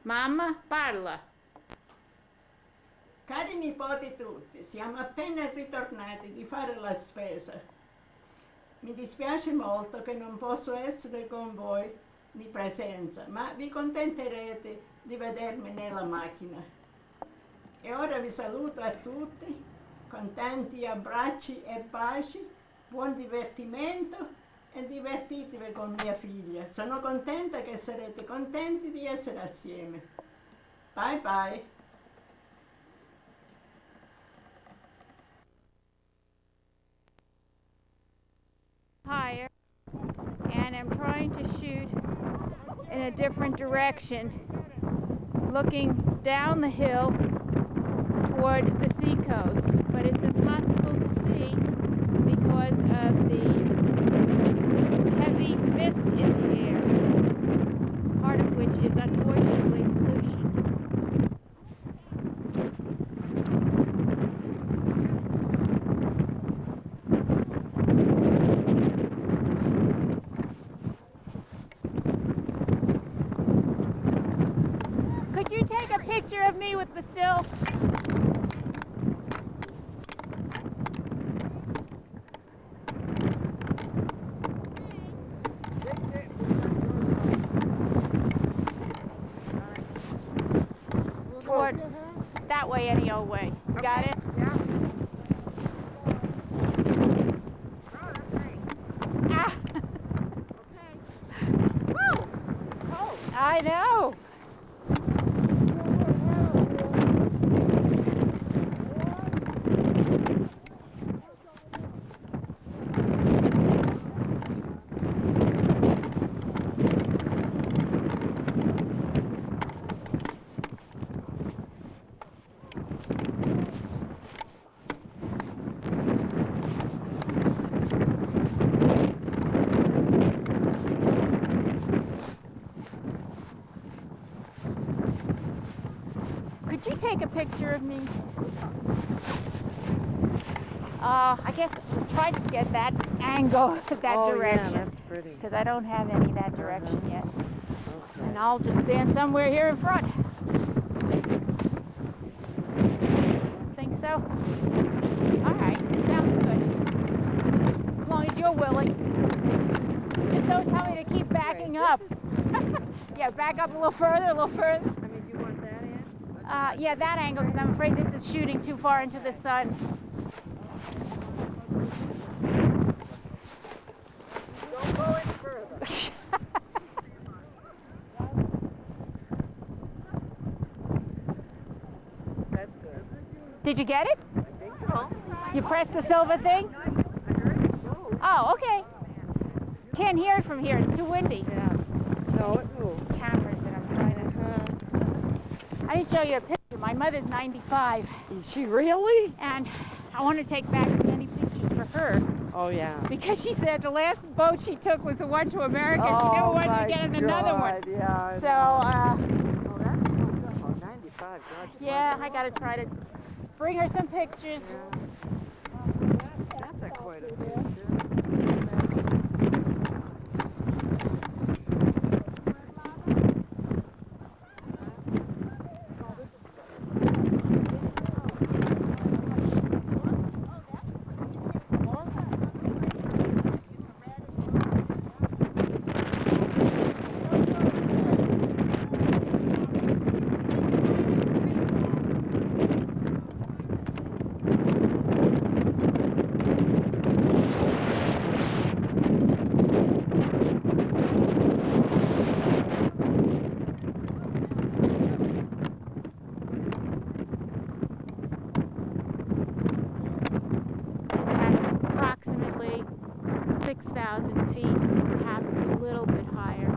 Mamma, parla. Cari nipoti tutti, siamo appena ritornati di fare la spesa. Mi dispiace molto che non posso essere con voi di presenza, ma vi contenterete di vedermi nella macchina. E ora vi saluto a tutti con tanti abbracci e baci, buon divertimento e divertitevi con mia figlia. Sono contenta che sarete contenti di essere assieme. Bye bye. Higher, and I'm trying to shoot in a different direction, looking down the hill toward the seacoast, but it's impossible to see because of the heavy mist in the air, part of which is unfortunately pollution. Could you take a picture of me with the still? Toward that way, any old way. You got it? Yeah. Ah! Okay. Whoa! Cold. I know. Could you take a picture of me? I guess try to get that angle, that direction. Yeah, that's pretty. Because I don't have any that direction yet. Okay. And I'll just stand somewhere here in front. Think so? All right, sounds good. As long as you're willing. Just don't tell me to keep backing up. Yeah, back up a little further, a little further. I mean, do you want that in? Yeah, that angle, because I'm afraid this is shooting too far into the sun. Don't go any further. That's good. Did you get it? I think so. You pressed the silver thing? I heard it move. Oh, okay. Can't hear it from here. It's too windy. Yeah. No, it moved. Cameras that I'm trying to. I didn't show you a picture. My mother's 95, Is she really? and I want to take back as many pictures for her Oh, yeah. because she said the last boat she took was the one to America. She never wanted to get in another one. Yeah. So, Oh, that's oh, 95. God, yeah, I got to try to bring her some pictures. That's a quite a picture. Is at approximately 6,000 feet, perhaps a little bit higher.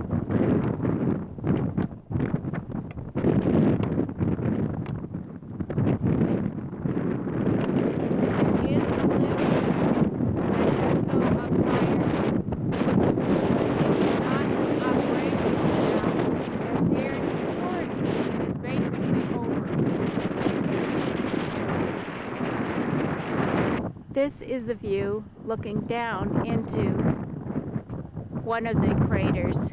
It is the limit that does go up higher. Not operational now, as their tourist season is basically over. This is the view looking down into one of the craters.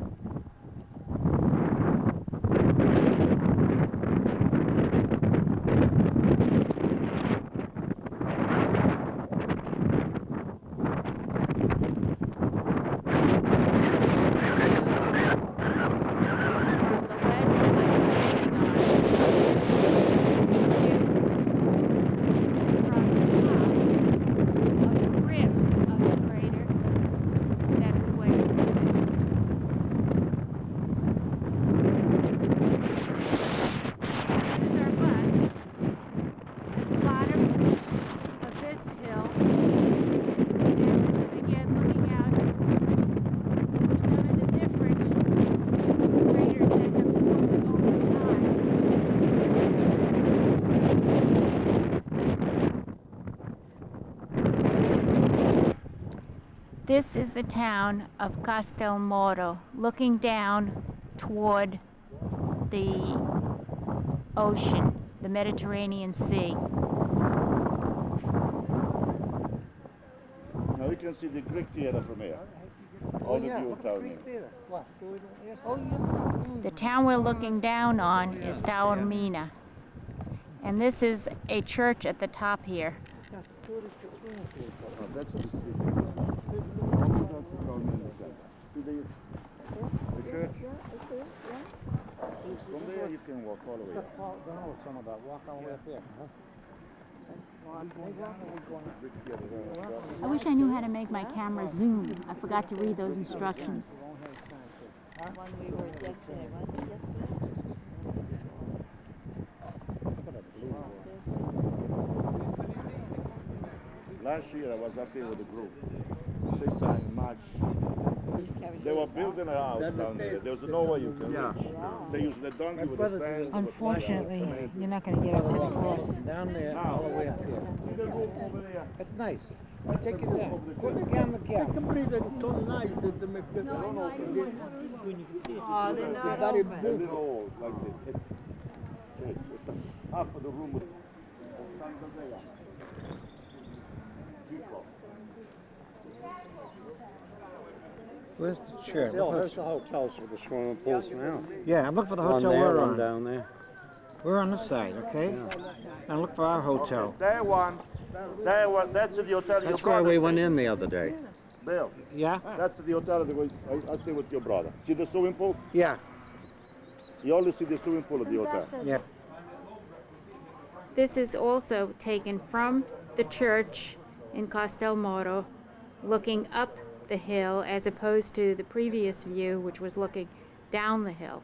This is the town of Castelmoro, looking down toward the ocean, the Mediterranean Sea. Now you can see the Greek theater from here. All the view of town here. The town we're looking down on is Taormina. And this is a church at the top here. Oh, that's the street. See the church? From there you can walk all the way up. I wish I knew how to make my camera zoom. I forgot to read those instructions. One we were yesterday, wasn't it yesterday? Last year I was up there with a group. Same time in March. They were building a house down there. There was no way you can reach. They used the donkey with the sand. Unfortunately, you're not going to get up to the cross. Down there, all the way up here. See the roof over there? That's nice. Take it down. Put the camera down. Oh, they're not A open. little old, like this. It's half of the room with Where's the chair? Bill, there's the hotels with the swimming pools now. Yeah, I'm looking for the One hotel there, we're one on. down there. We're on this side, okay? Now look for our hotel. that one, that's the hotel. That's where we went in the other day. Bill, Yeah? that's the hotel that I stay with your brother. See the swimming pool? Yeah, You only see the swimming pool at the hotel. yeah. This is also taken from the church in Castelmoro, looking up the hill as opposed to the previous view, which was looking down the hill.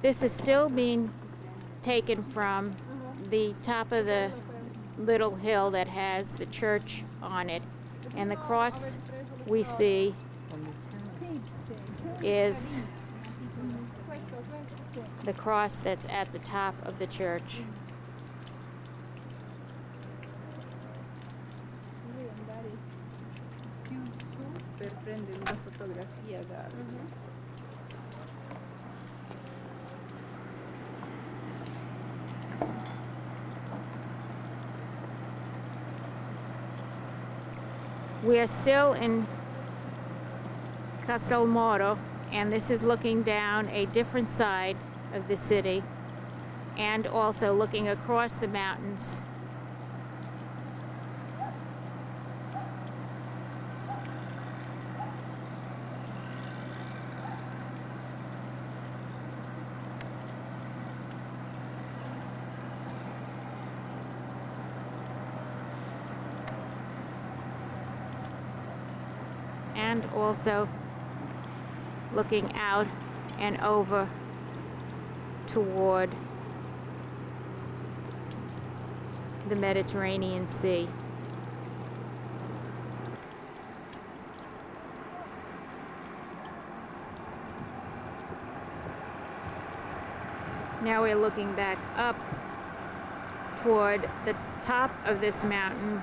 This is still being taken from the top of the little hill that has the church on it, and the cross we see is the cross that's at the top of the church. We are still in Castelmoro, and this is looking down a different side of the city and also looking across the mountains. And also looking out and over toward the Mediterranean Sea. Now we're looking back up toward the top of this mountain.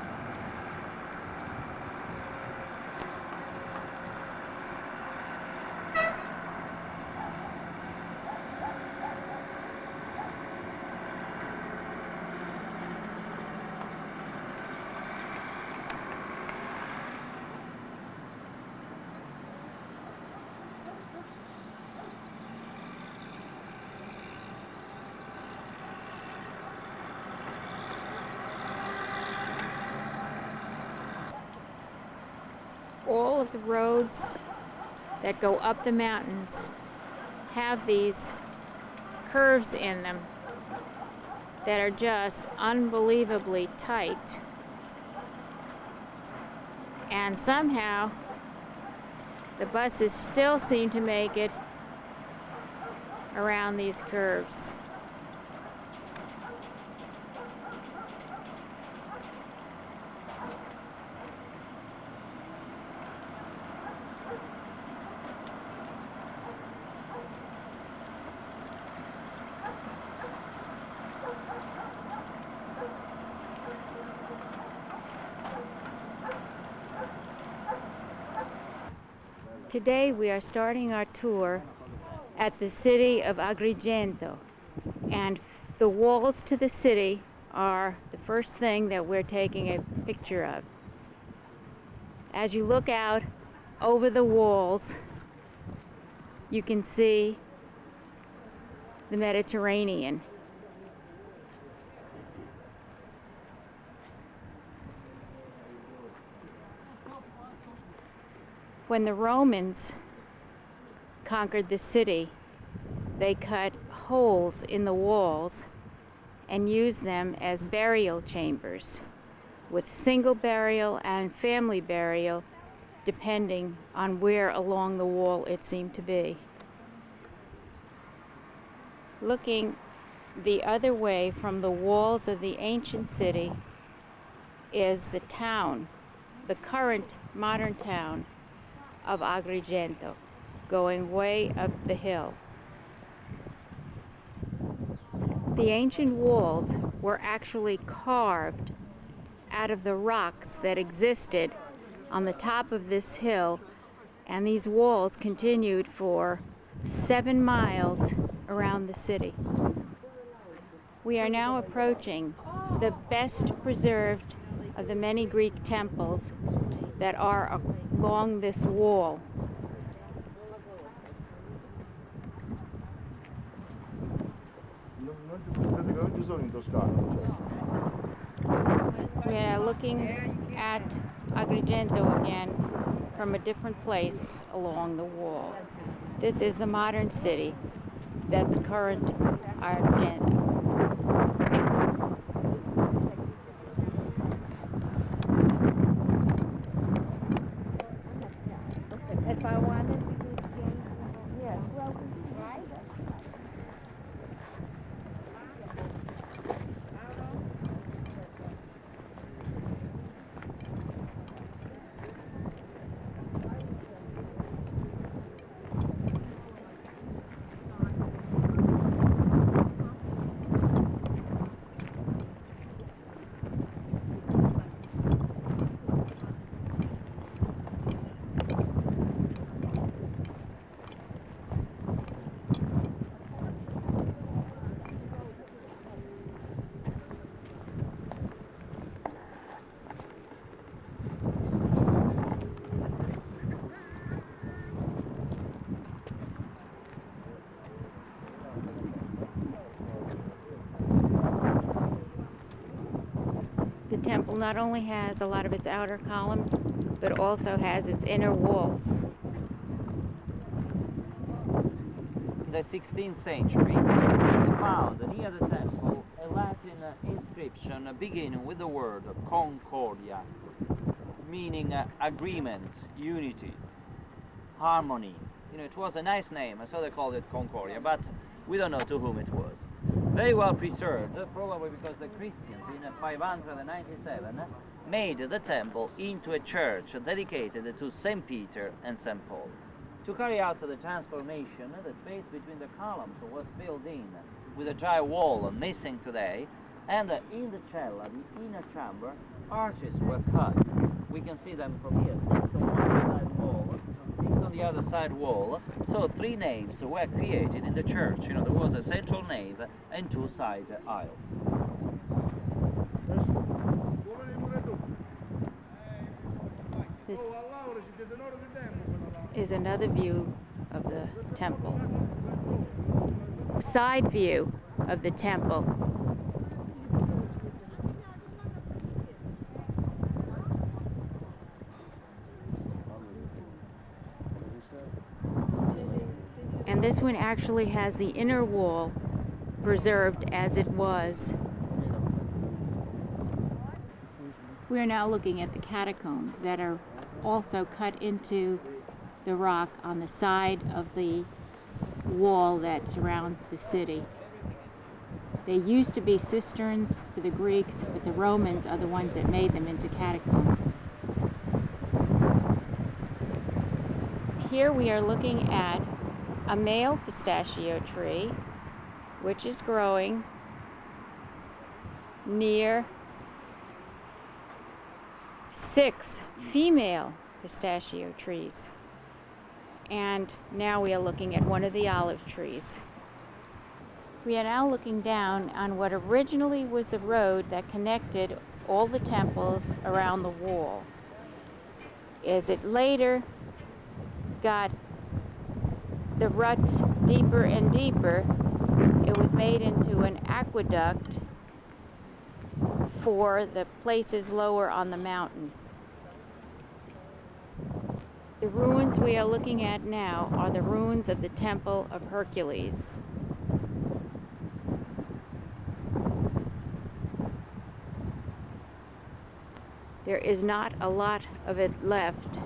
All of the roads that go up the mountains have these curves in them that are just unbelievably tight. And somehow the buses still seem to make it around these curves. Today we are starting our tour at the city of Agrigento, and the walls to the city are the first thing that we're taking a picture of. As you look out over the walls, you can see the Mediterranean. When the Romans conquered the city, they cut holes in the walls and used them as burial chambers, with single burial and family burial depending on where along the wall it seemed to be. Looking the other way from the walls of the ancient city is the town, the current modern town of Agrigento, going way up the hill. The ancient walls were actually carved out of the rocks that existed on the top of this hill, and these walls continued for 7 miles around the city. We are now approaching the best preserved of the many Greek temples that are along this wall. We are looking at Agrigento again from a different place along the wall. This is the modern city that's current Agrigento. If I wanted, we could exchange. Yeah, well, right? The temple not only has a lot of its outer columns, but also has its inner walls. In the 16th century, they found near the temple a Latin inscription beginning with the word concordia, meaning agreement, unity, harmony. You know, it was a nice name, so they called it Concordia, but we don't know to whom it was. Very well preserved, probably because the Christians in 597 made the temple into a church dedicated to St. Peter and St. Paul. To carry out the transformation, the space between the columns was filled in with a dry wall missing today, and in the cella, the inner chamber, arches were cut. We can see them from here, 6 on one side wall, 6 on the other side wall. So 3 naves were created in the church. You know, there was a central nave and 2 side aisles. This is another view of the temple. A side view of the temple. And this one actually has the inner wall preserved as it was. We are now looking at the catacombs that are also cut into the rock on the side of the wall that surrounds the city. They used to be cisterns for the Greeks, but the Romans are the ones that made them into catacombs. Here we are looking at a male pistachio tree, which is growing near 6 female pistachio trees. and now we are looking at one of the olive trees. We are now looking down on what originally was the road that connected all the temples around the wall. As it later got the ruts deeper and deeper, it was made into an aqueduct for the places lower on the mountain. The ruins we are looking at now are the ruins of the Temple of Hercules. There is not a lot of it left.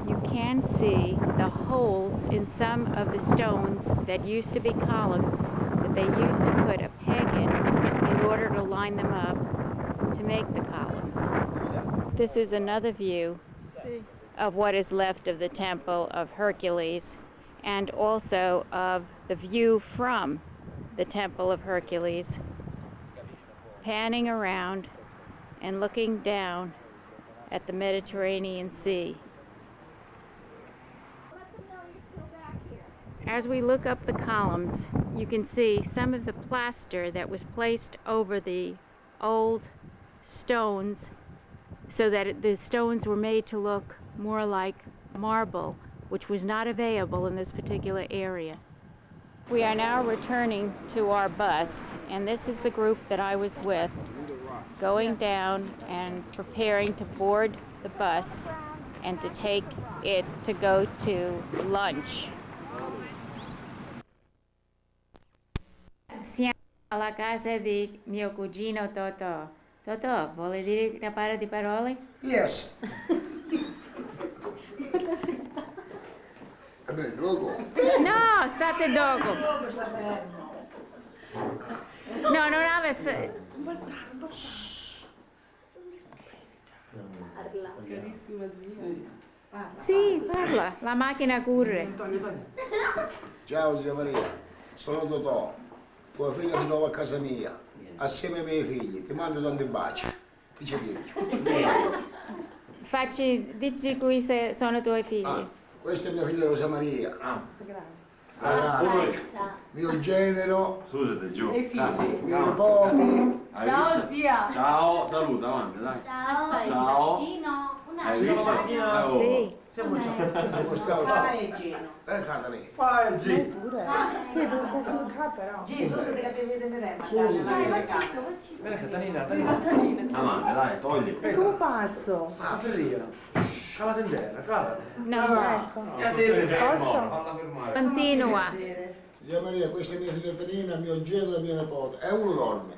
You can see the holes in some of the stones that used to be columns that they used to put a peg in order to line them up to make the columns. This is another view of what is left of the Temple of Hercules, and also of the view from the Temple of Hercules, panning around and looking down at the Mediterranean Sea. As we look up the columns, you can see some of the plaster that was placed over the old stones so that the stones were made to look more like marble, which was not available in this particular area. We are now returning to our bus, and this is the group that I was with, going down and preparing to board the bus and to take it to go to lunch. Siamo alla casa di mio cugino Totò. Totò, vuole dire una paio di parole? Yes. Va bene, dopo. No, state dopo. No, non avete... Sì, parla, la macchina corre. Ciao zia Maria, sono Totò. Tua figlia si trova a casa mia, assieme ai miei figli. Ti mando tanti baci. Che c'è dire? Dici qui se sono tuoi figli. Questa è mia figlia Rosa Maria. La grande. Mio genero. Scusate, giù. I miei nipoti. Ciao zia! Ciao, saluta, avanti, dai. Ciao! Ciao. Gino, un Hai attimo. visto? Sì. Siamo stati. Canta lei. Fai G. Sì, perché sul capo però. Tanina. Avanti, dai, togli. E come passo? Alla tendera, calate. No, Posso? continua. Zia Maria, questa è mia figlia Tanina, mio genero e mio nipote. E uno dorme.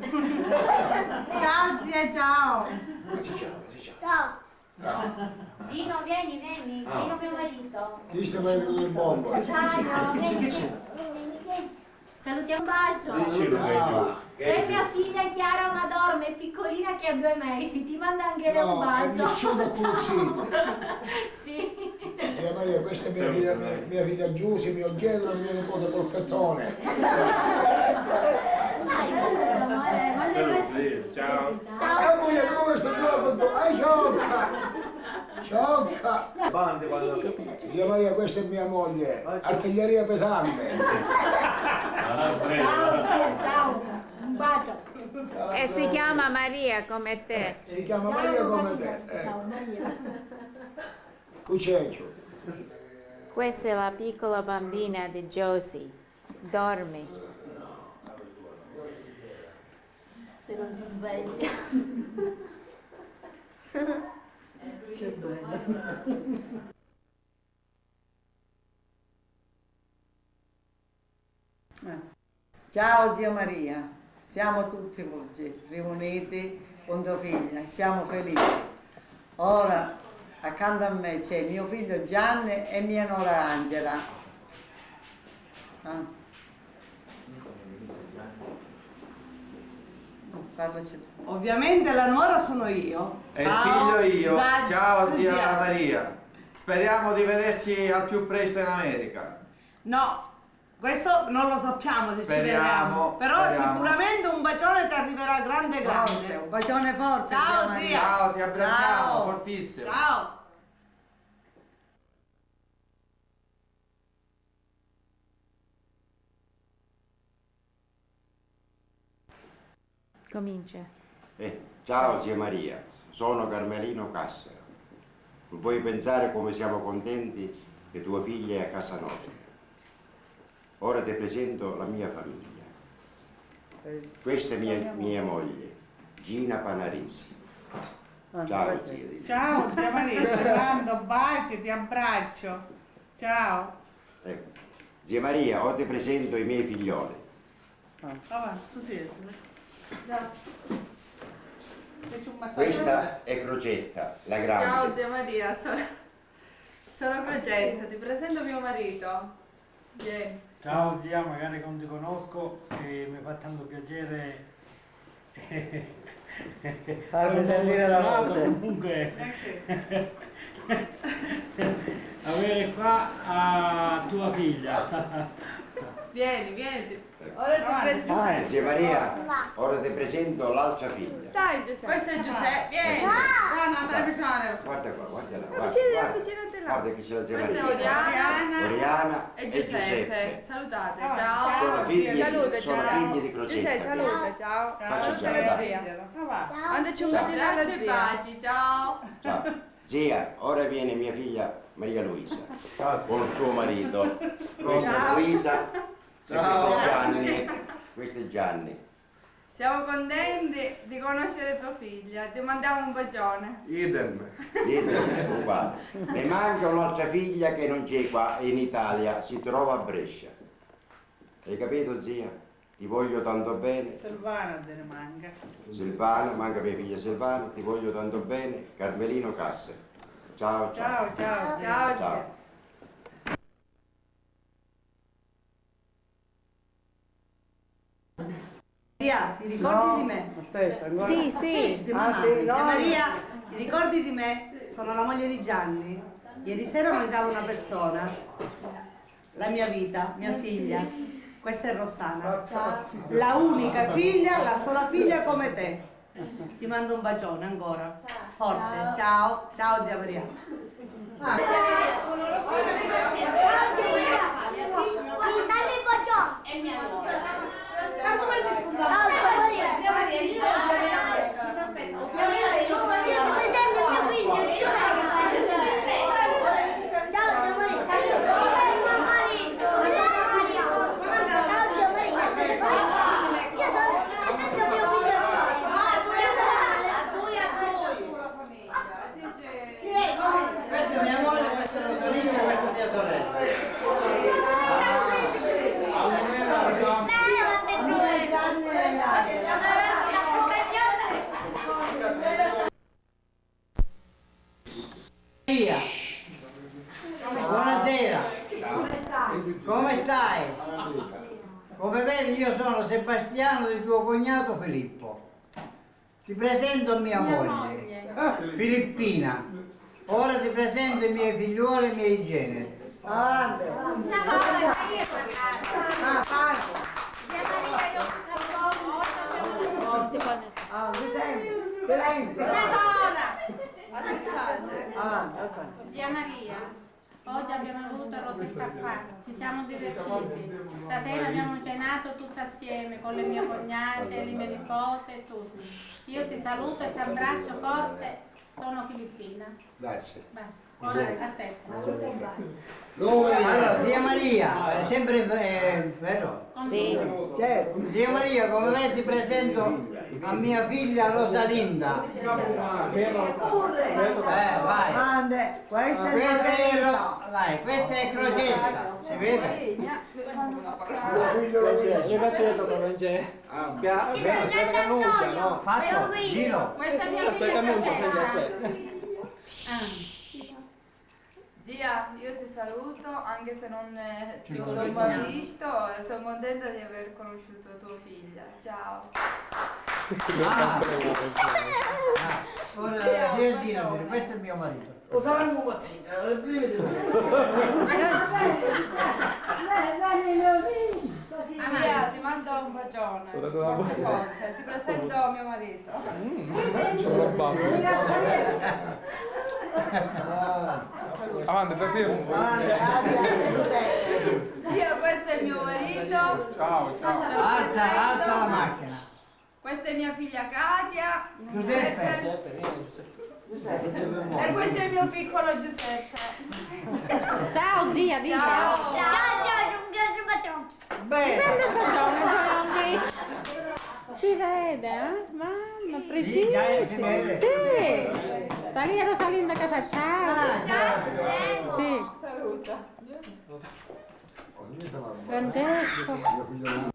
Ciao zia, ciao! Ciao. Gino, vieni, Gino mio marito. Chi sta vedendo il bombo? Ciao, vieni. Salutiamo un bacio. C'è mia figlia Chiara, ma dorme, è piccolina che ha 2 mesi, ti manda anche lei un bacio. È nessuno puzzito. Sì. Zia Maria, questa è mia figlia Giusy, mio genero e mio nipote col pettone. Dai, saluta, amore, manda i baci. Ciao. Ciao. Moglie, come sto gioco? Sciocca! Sciocca! Zia Maria, questa è mia moglie, artiglieria pesante. Ciao, zia, ciao. Un bacio. E si chiama Maria come te. Si chiama Maria come te. Ciao, Maria. Cucecchio. Questa è la piccola bambina di Josie. Dormi. Se non ti svegli. Che bello. Ciao zia Maria, siamo tutti oggi riuniti con tua figlia e siamo felici. Ora accanto a me c'è mio figlio Gianni e mia nuora Angela. Parlaci tu. Ovviamente la nuora sono io. E il figlio io. Ciao zia zia. Maria. Speriamo di vederci al più presto in America. No, questo non lo sappiamo se Speriamo, ci vediamo. Però speriamo. sicuramente un bacione ti arriverà grande grande. Forte, un bacione forte. Ciao, zia Maria. zia. Ciao, ti abbracciamo Ciao. fortissimo. Ciao. Comincia. Ciao zia Maria, sono Carmelino Cassaro. Non puoi pensare come siamo contenti che tua figlia è a casa nostra. Ora ti presento la mia famiglia. Questa è mia moglie, Gina Panarisi. Ciao zia. Ciao zia Maria, ti mando baci, ti abbraccio. Ciao. Ecco. Zia Maria, ora ti presento i miei figlioli. Avanti, su siete. Questa è Crocetta, la grande. Ciao zia Maria, sono Rosette, ti presento mio marito. Vieni. Ciao zia, magari non ti conosco e mi fa tanto piacere Farmi sentire la voce. Comunque avere qua a tua figlia. Vieni. Ora ti presento. Zia Maria, ora ti presento l'altra figlia. Dai Giuseppe. Questo è Giuseppe, vieni. No, dai vicino. Guarda qua, guarda là. Avvicinati là. Guarda che c'è la zia Maria. Questa è Oriana e Giuseppe. Salutate, ciao. Sono figli, Salute, sono ciao. figli di Crocetta. Giuseppe, salute, ciao. Saluta la zia. Mandaci un bacio alla zia. Baci, ciao. Ciao. Zia, ora viene mia figlia Maria Luisa con suo marito. Questa è Luisa. E questo è Gianni. Siamo contenti di conoscere tua figlia. Ti mandiamo un bacione. Idem, uguale. Ne manca un'altra figlia che non c'è qua in Italia, si trova a Brescia. Hai capito zia? Ti voglio tanto bene. Silvana te ne manca. Silvana, manca mia figlia Silvana, ti voglio tanto bene. Carmelino Cassaro. Ciao. Ciao. Maria, ti ricordi di me? Aspetta, ancora. Sì. Sì, Maria, ti ricordi di me? Sono la moglie di Gianni. Ieri sera mancava una persona. La mia vita, mia figlia. Questa è Rossana. La unica figlia, la sola figlia come te. Ti mando un bacione ancora. Forte. Ciao zia Maria. Questa è mia moglie, questa è Rosalina, questa è mia sorella. Buonasera. Come stai? Come vedi io sono Sebastiano di tuo cognato Filippo. Ti presento mia moglie, Filippina. Ora ti presento i miei figliuoli e i miei generi. Zia Maria, oggi abbiamo avuto Rosetta qua, ci siamo divertiti. Stasera abbiamo cenato tutti assieme con le mie cognate, le mie nipote e tutti. Io ti saluto e ti abbraccio forte, sono Filippina. Grazie. Basta. Ora aspetta. Allora, zia Maria, è sempre vero? Sì. Certo. Zia Maria, come vedi ti presento a mia figlia Rosalinda. Vai. Questa è Crocetta, si vede? Fatto, giro. Questa è mia figlia. Zia, io ti saluto, anche se non ti ho mai visto, e sono contenta di aver conosciuto tua figlia. Ciao. Ora, questo è mio marito. Lo saranno pazzita, Zia, ti mando un bacione. Forte, forte. Ti presento mio marito. Avanti, Zia, questo è mio marito. Ciao. Alza la macchina. Questa è mia figlia Katia. Giuseppe. E questo è il mio piccolo Giuseppe. Ciao zia, dica. Ciao. un grande bacione. Bene. Grande bacione, si vede, eh? Mamma, precisa. Si vede. Sì. Sta lì Rosalinda che fa ciao. Sì. Saluta. Francesco.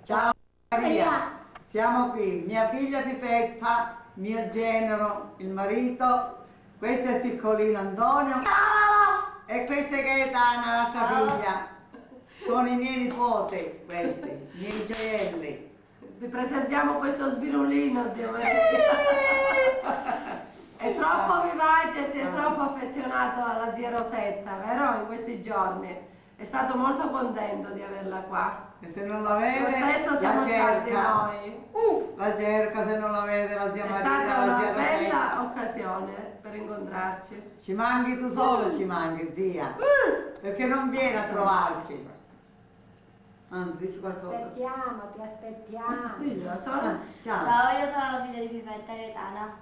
Ciao Maria, siamo qui, mia figlia Fifetta, mio genero, il marito, questo è il piccolino Antonio e questa è Gaetana, l'altra figlia. Sono i miei nipoti questi, i miei gioielli. Ti presentiamo questo sbirulino, zio Maria. È troppo vivace, si è troppo affezionato alla zia Rosetta, vero? In questi giorni. È stato molto contento di averla qua. E se non la vede, Lo stesso siamo stati noi. La cerca, se non la vede la zia È Maria, stata la una zia Rosetta. bella occasione per incontrarci. Ci manchi tu solo, ci manchi, zia. Perché non viene a trovarci. Dici qualcosa. Ti aspettiamo. Dillo, sono... Ciao. Ciao, io sono la figlia di Fifetta Gaetana.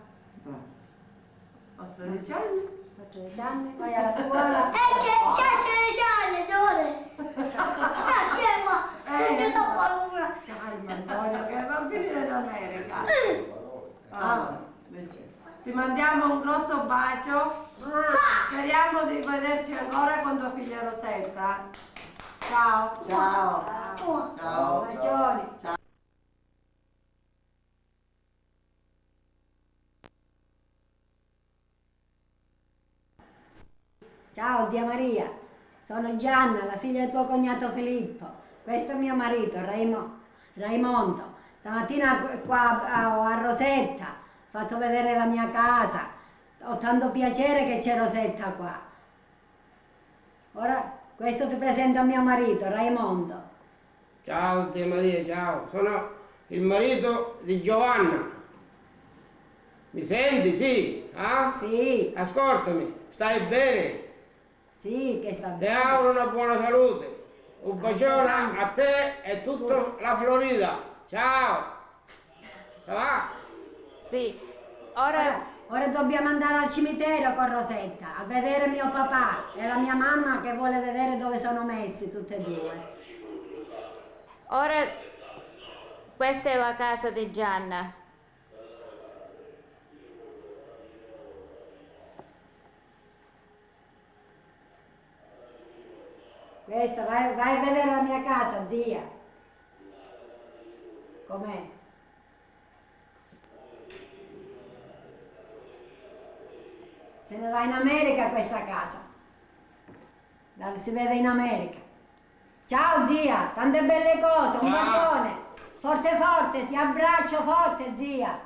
Ho 13 anni. Ho 13 anni, vai alla scuola. C'è 13 anni, Gione! Sta scema! Non ho paura! Calma Antonio, che va a finire in America. Ti mandiamo un grosso bacio. Speriamo di vederci ancora con tua figlia Rosetta. Ciao. Ciao. Ciao. Bacioni. Ciao zia Maria, sono Gianna, la figlia del tuo cognato Filippo. Questo è mio marito, Raimondo. Stamattina qua a Rosetta ho fatto vedere la mia casa. Ho tanto piacere che c'è Rosetta qua. Ora questo ti presento a mio marito, Raimondo. Ciao zia Maria, ciao. Sono il marito di Giovanna. Mi senti? Sì? Ah? Sì. Ascoltami, stai bene? Sì, che sta Ti bene. auguro una buona salute. Un bacione a te e tutta la Florida. Ciao. Ça va? Sì. Ora dobbiamo andare al cimitero con Rosetta a vedere mio papà e la mia mamma che vuole vedere dove sono messi tutti e due. Ora questa è la casa di Gianna. Questa, vai a vedere la mia casa, zia. Com'è? Se ne va in America questa casa. Si vede in America. Ciao zia, tante belle cose, un bacione. Forte forte, ti abbraccio forte zia.